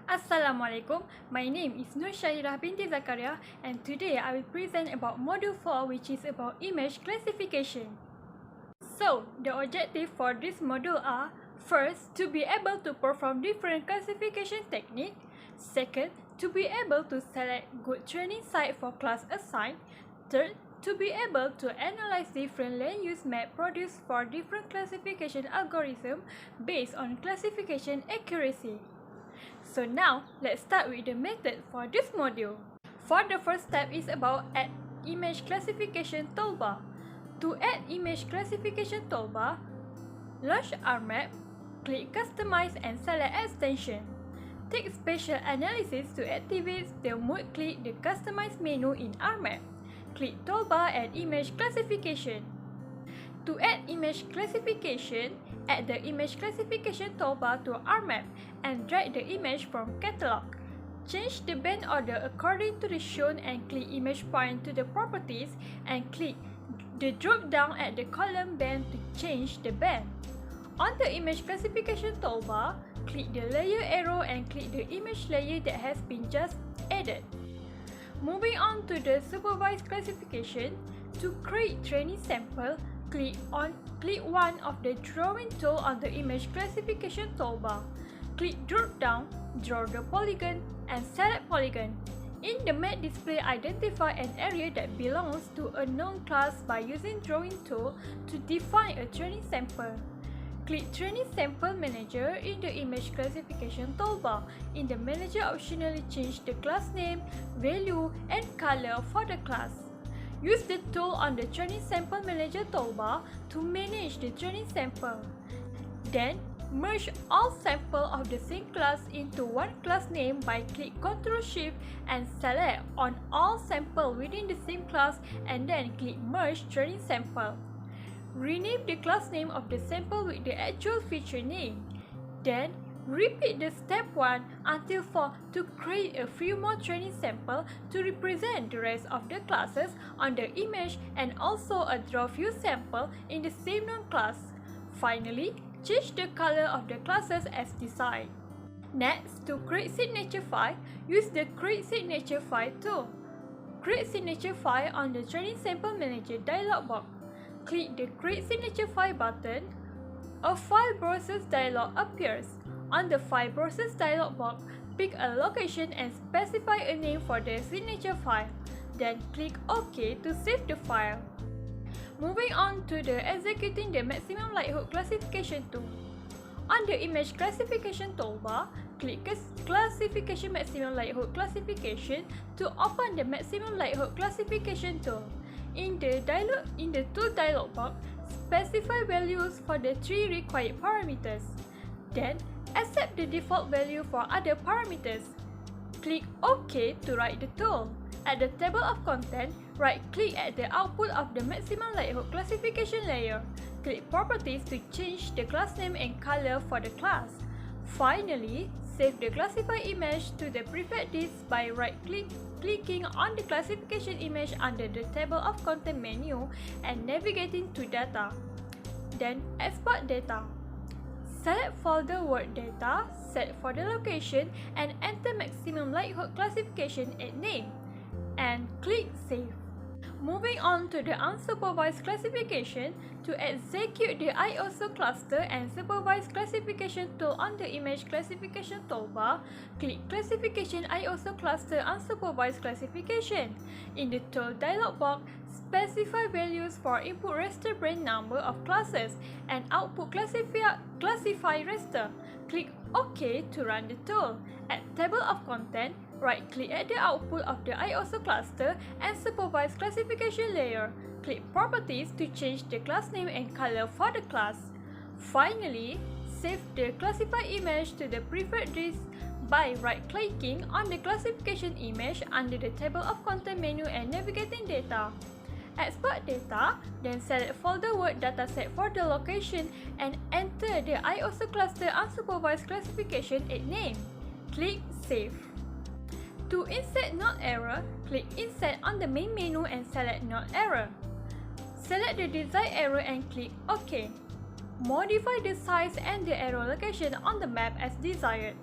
Assalamualaikum. My name is Nur Syahirah binti Zakaria, and today I will present about Module 4, which is about image classification. So, the objective for this module are: first, to be able to perform different classification techniques; second, to be able to select good training site for class assigned; third, to be able to analyze different land use map produced for different classification algorithm based on classification accuracy. So now, let's start with the method for this module. For the first step is about add image classification toolbar. To add image classification toolbar, launch RMap, click Customize and select Extension. Take Spatial Analysis to activate the mode. Click the Customize menu in RMap. Click Toolbar and Image Classification. To add image classification, add the image classification toolbar to RMap and drag the image from catalog. Change the band order according to the shown and click image point to the properties and click the drop down at the column band to change the band. On the image classification toolbar, click the layer arrow and click the image layer that has been just added. Moving on to the supervised classification, to create training sample, click one of the drawing tool on the image classification toolbar. Click drop down, draw the polygon, and select polygon. In the map display, identify an area that belongs to a known class by using drawing tool to define a training sample. Click Training Sample Manager in the image classification toolbar. In the manager, optionally change the class name, value, and color for the class. Use the tool on the Training Sample Manager toolbar to manage the training sample. Then, merge all samples of the same class into one class name by click Ctrl-Shift and select on all samples within the same class and then click Merge Training Sample. Rename the class name of the sample with the actual feature name. Then, repeat the step 1 until 4 to create a few more training samples to represent the rest of the classes on the image and also a draw few samples in the same known class. Finally, change the color of the classes as desired. Next, to create signature file, use the Create Signature File tool. Create Signature File on the Training Sample Manager dialog box. Click the Create Signature File button. A File Browser dialog appears. On the File Browser dialog box, pick a location and specify a name for the signature file. Then click OK to save the file. Moving on to the Executing the Maximum Likelihood Classification tool. On the Image Classification toolbar, click Classification Maximum Likelihood Classification to open the Maximum Likelihood Classification tool. In the Tool dialog box, specify values for the 3 required parameters. Then, accept the default value for other parameters. Click OK to write the tool. At the table of content, right-click at the output of the maximum likelihood classification layer. Click Properties to change the class name and color for the class. Finally, save the classified image to the preferred disk by right-clicking on the classification image under the table of content menu and navigating to Data. Then, export data. Select folder Word Data, set for the location, and enter maximum likelihood classification at name. And click Save. Moving on to the unsupervised classification, to execute the IOSO cluster and supervised classification tool on the image classification toolbar, click Classification IOSO Cluster Unsupervised Classification. In the Tool dialog box, specify values for input raster branch number of classes and output classify raster. Click OK to run the tool. At Table of Content, right-click at the output of the IOSO cluster and supervise classification layer. Click Properties to change the class name and color for the class. Finally, save the classified image to the preferred disk by right-clicking on the classification image under the Table of Content menu and navigating Data. Export data, then select folder Word dataset for the location and enter the IOSO cluster unsupervised classification at name. Click Save. To insert node error, click Insert on the main menu and select Node Error. Select the desired error and click OK. Modify the size and the error location on the map as desired.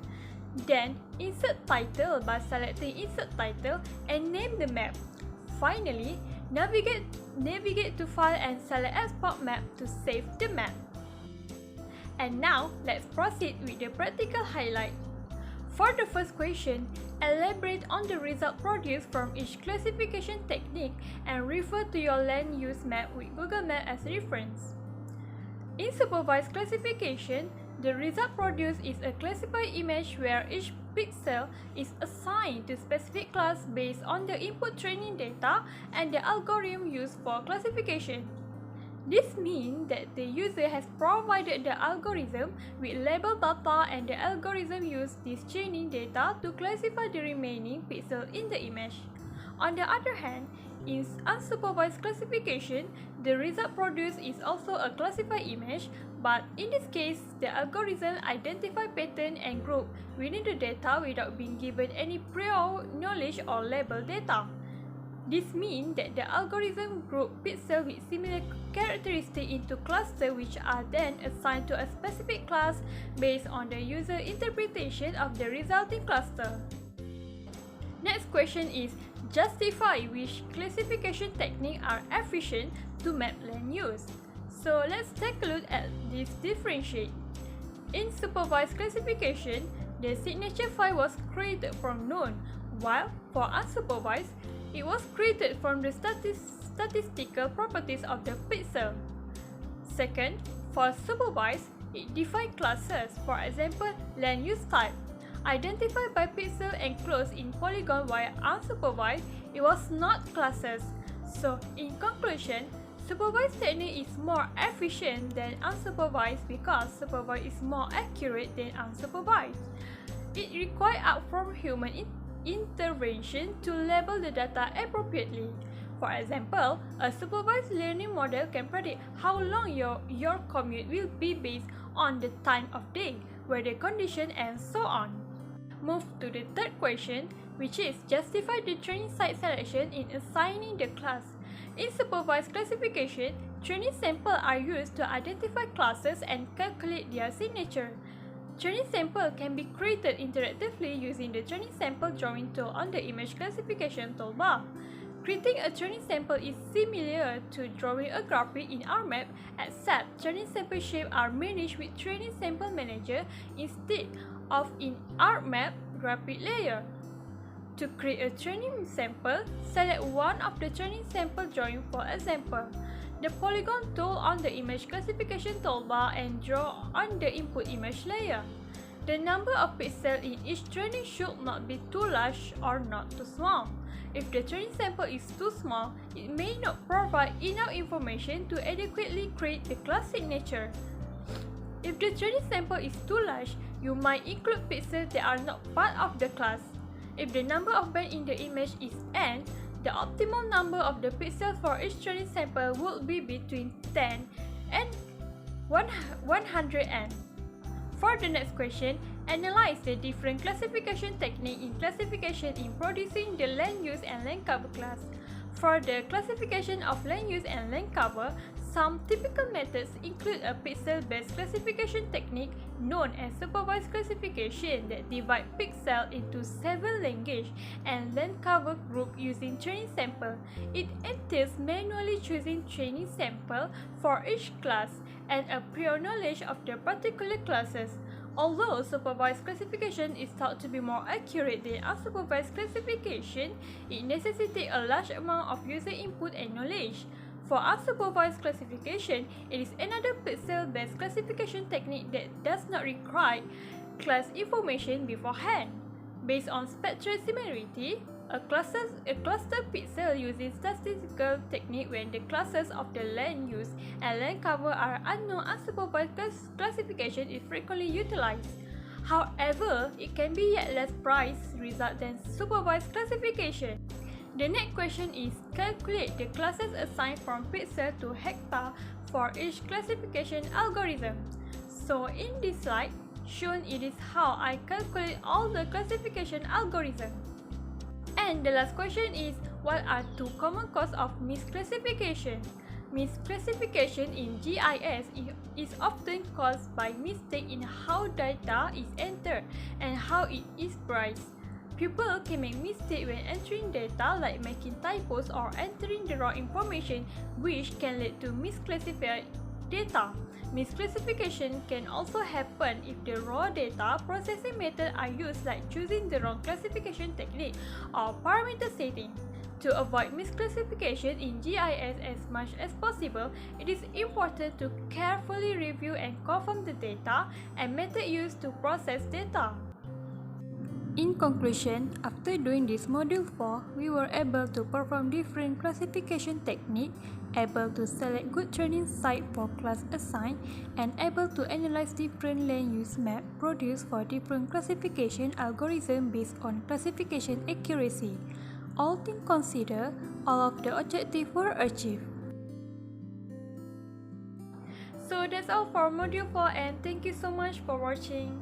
Then, insert title by selecting insert title and name the map. Finally, navigate to file and select export map to save the map. And now, let's proceed with the practical highlight. For the first question, elaborate on the result produced from each classification technique and refer to your land use map with Google Maps as reference. In supervised classification, the result produced is a classified image where each pixel is assigned to specific class based on the input training data and the algorithm used for classification. This means that the user has provided the algorithm with label data and the algorithm used this training data to classify the remaining pixels in the image. On the other hand, in unsupervised classification, the result produced is also a classified image, but in this case, the algorithm identifies pattern and group within the data without being given any prior knowledge or label data. This means that the algorithm groups pixels with similar characteristics into clusters which are then assigned to a specific class based on the user interpretation of the resulting cluster. Next question is, justify which classification techniques are efficient to map land use. So let's take a look at this differentiate. In supervised classification, the signature file was created from known, while for unsupervised, it was created from the statistical properties of the pixel. Second, for supervised, it defines classes, for example, land use type, identified by pixel enclosed in polygon, while unsupervised, it was not classes. So, in conclusion, supervised technique is more efficient than unsupervised because supervised is more accurate than unsupervised. It requires upfront human intervention to label the data appropriately. For example, a supervised learning model can predict how long your commute will be based on the time of day, weather condition, and so on. Move to the third question, which is justify the training site selection in assigning the class. In supervised classification, training samples are used to identify classes and calculate their signature. Training sample can be created interactively using the training sample drawing tool on the image classification toolbar. Creating a training sample is similar to drawing a graphic in R map, except training sample shapes are managed with Training Sample Manager instead of in R map graphic layer. To create a training sample, select one of the training sample drawing, for example, the polygon tool on the image classification toolbar, and draw on the input image layer. The number of pixels in each training should not be too large or not too small. If the training sample is too small, it may not provide enough information to adequately create the class signature. If the training sample is too large, you might include pixels that are not part of the class. If the number of bands in the image is n, the optimal number of the pixels for each training sample would be between 10 and 100n. For the next question, analyze the different classification technique in classification in producing the land use and land cover class. For the classification of land use and land cover, some typical methods include a pixel-based classification technique known as supervised classification that divides pixels into 7 language and land cover groups using training sample. It entails manually choosing training sample for each class and a prior knowledge of the particular classes. Although supervised classification is thought to be more accurate than unsupervised classification, it necessitates a large amount of user input and knowledge. For unsupervised classification, it is another pixel-based classification technique that does not require class information beforehand. Based on spectral similarity, a cluster pixel uses statistical technique when the classes of the land use and land cover are unknown. Unsupervised classification is frequently utilized. However, it can be yet less precise result than supervised classification. The next question is calculate the classes assigned from pixel to hectare for each classification algorithm. So in this slide, shown it is how I calculate all the classification algorithms. And the last question is, what are two common causes of misclassification? Misclassification in GIS is often caused by mistake in how data is entered and how it is priced. People can make mistakes when entering data, like making typos or entering the wrong information, which can lead to misclassified data. Misclassification can also happen if the raw data processing methods are used, like choosing the wrong classification technique or parameter setting. To avoid misclassification in GIS as much as possible, it is important to carefully review and confirm the data and method used to process data. In conclusion, after doing this Module 4, we were able to perform different classification techniques, able to select good training site for class assigned, and able to analyze different land use map produced for different classification algorithms based on classification accuracy. All things considered, all of the objectives were achieved. So that's all for Module 4, and thank you so much for watching.